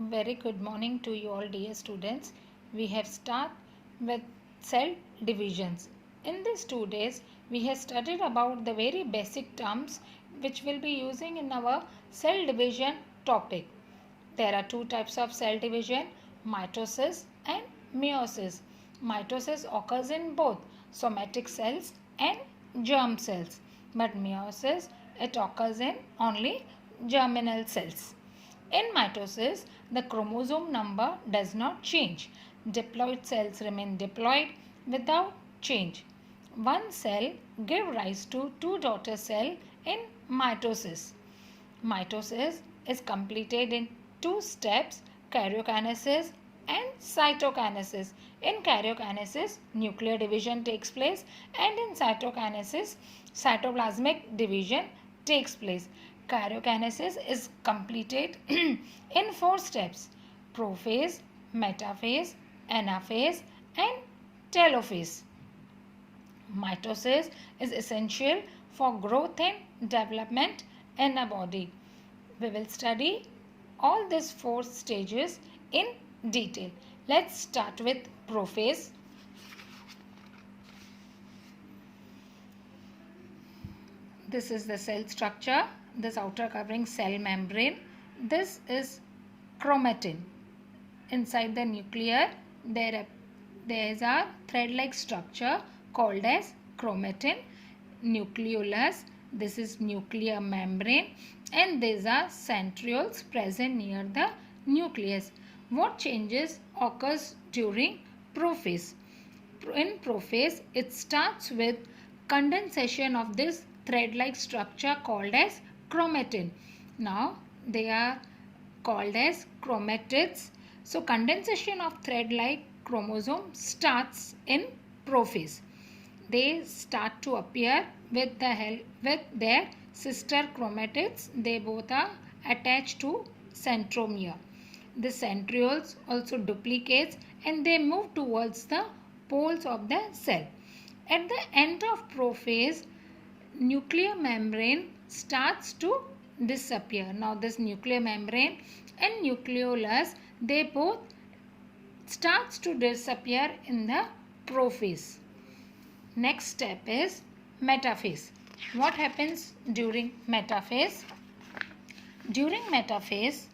Very good morning to you all, dear students. We have started with cell divisions. In these 2 days, we have studied about the very basic terms which we'll be using in our cell division topic. There are two types of cell division, mitosis and meiosis. Mitosis occurs in both somatic cells and germ cells, but meiosis it occurs in only germinal cells. In mitosis, the chromosome number does not change. Diploid cells remain diploid without change. One cell gives rise to two daughter cells in mitosis. Mitosis is completed in two steps, karyokinesis and cytokinesis. In karyokinesis, nuclear division takes place, and in cytokinesis, cytoplasmic division takes place. Karyokinesis is completed in 4 steps: prophase, metaphase, anaphase and telophase. Mitosis is essential for growth and development in a body. We will study all these 4 stages in detail. Let's start with prophase. This is the cell structure. This outer covering cell membrane. This is chromatin. Inside the nuclear, there is a thread-like structure called as chromatin. Nucleolus, this is nuclear membrane, and these are centrioles present near the nucleus. What changes occurs during prophase? In prophase, it starts with condensation of this thread-like structure called as chromatin. Now they are called as chromatids. So condensation of thread-like chromosome starts in prophase. They start to appear with their sister chromatids. They both are attached to centromere. The centrioles also duplicates and they move towards the poles of the cell. At the end of prophase, nuclear membrane starts to disappear. Now this nuclear membrane and nucleolus, they both starts to disappear in the prophase. Next step is metaphase. What happens during metaphase? During metaphase,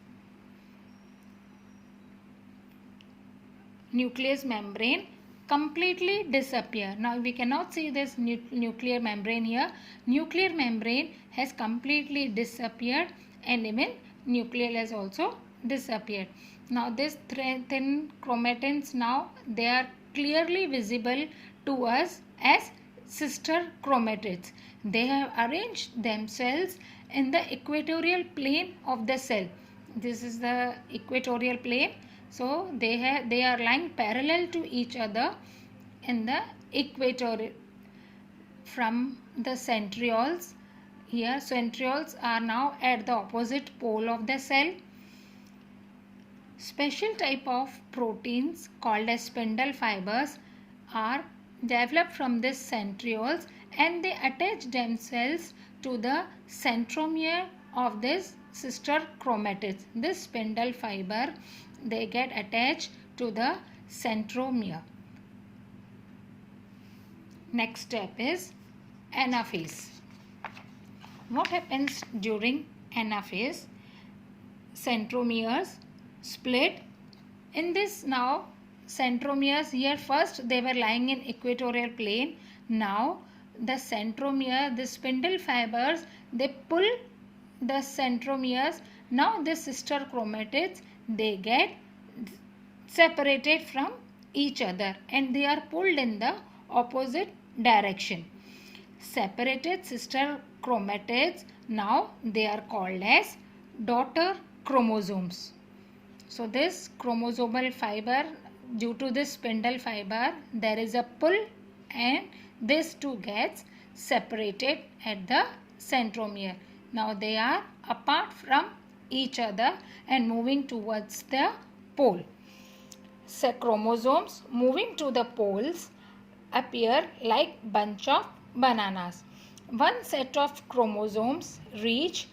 nucleus membrane completely disappear. Now we cannot see this nuclear membrane here. Nuclear membrane has completely disappeared and even nucleus has also disappeared. Now this thin chromatins, now they are clearly visible to us as sister chromatids. They have arranged themselves in the equatorial plane of the cell. This is the equatorial plane. So they are lying parallel to each other in the equator. From the centrioles, here centrioles are now at the opposite pole of the cell. Special type of proteins called as spindle fibers are developed from these centrioles and they attach themselves to the centromere of this sister chromatids. This spindle fiber, they get attached to the centromere. Next step is anaphase. What happens during anaphase? Centromeres split. In this now, centromeres here first they were lying in equatorial plane. Now the centromere, the spindle fibers, they pull the centromeres. Now the sister chromatids, they get separated from each other and they are pulled in the opposite direction. Separated sister chromatids, now they are called as daughter chromosomes. So this chromosomal fiber, due to this spindle fiber, there is a pull and this two gets separated at the centromere. Now they are apart from each other and moving towards the pole. So chromosomes moving to the poles appear like bunch of bananas. One set of chromosomes reach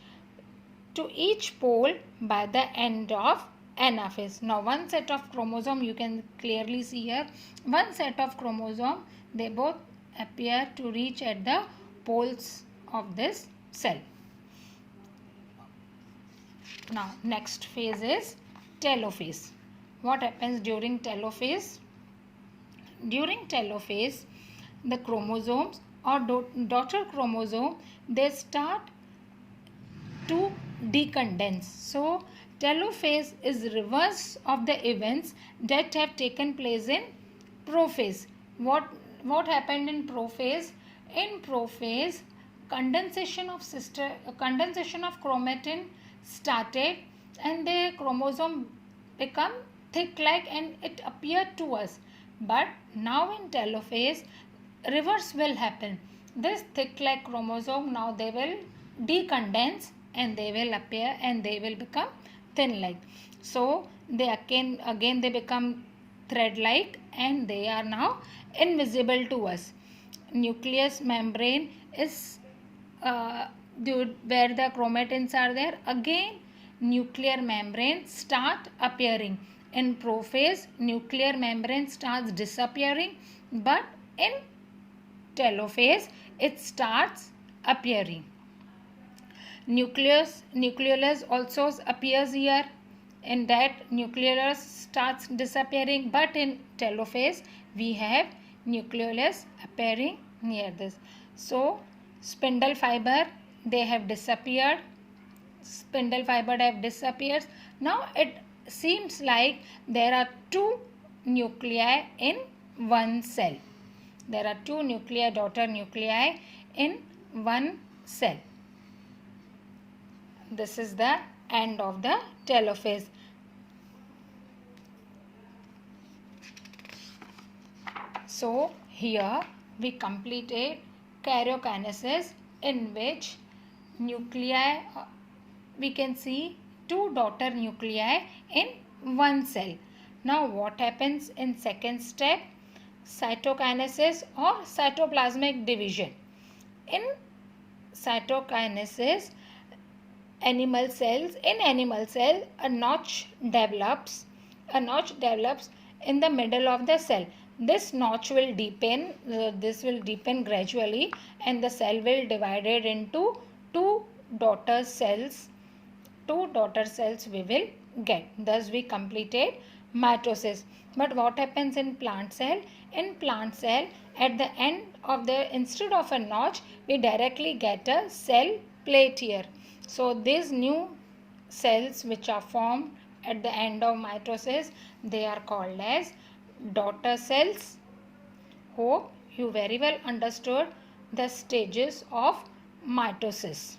to each pole by the end of anaphase. Now one set of chromosome, you can clearly see here, one set of chromosome, they both appear to reach at the poles of this cell. Now next phase is telophase. What happens during telophase? During telophase, the chromosomes or daughter chromosome, they start to decondense. So telophase is reverse of the events that have taken place in prophase. What happened in prophase? In prophase, condensation of chromatin started and the chromosome become thick like and it appeared to us. But now in telophase, reverse will happen. This thick like chromosome, now they will decondense and they will appear and they will become thin like. So they again they become thread like and they are now invisible to us. Nucleus membrane is where the chromatins are there. Again nuclear membrane start appearing. In prophase, nuclear membrane starts disappearing, but in telophase it starts appearing. Nucleolus also appears here. In that nucleolus starts disappearing, but in telophase we have nucleolus appearing near this. So spindle fiber, they have disappeared. Spindle fiber have disappeared. Now it seems like there are two nuclei in one cell. There are two nuclei, daughter nuclei in one cell. This is the end of the telophase. So here we completed karyokinesis, in which nuclei, we can see two daughter nuclei in one cell. Now what happens in second step? Cytokinesis or cytoplasmic division. In cytokinesis, in animal cell, a notch develops in the middle of the cell. This notch will deepen, gradually, and the cell will divided into two daughter cells we will get. Thus we completed mitosis. But what happens in plant cell? In plant cell, at the end of instead of a notch, we directly get a cell plate here. So these new cells which are formed at the end of mitosis, they are called as daughter cells. Hope you very well understood the stages of mitosis.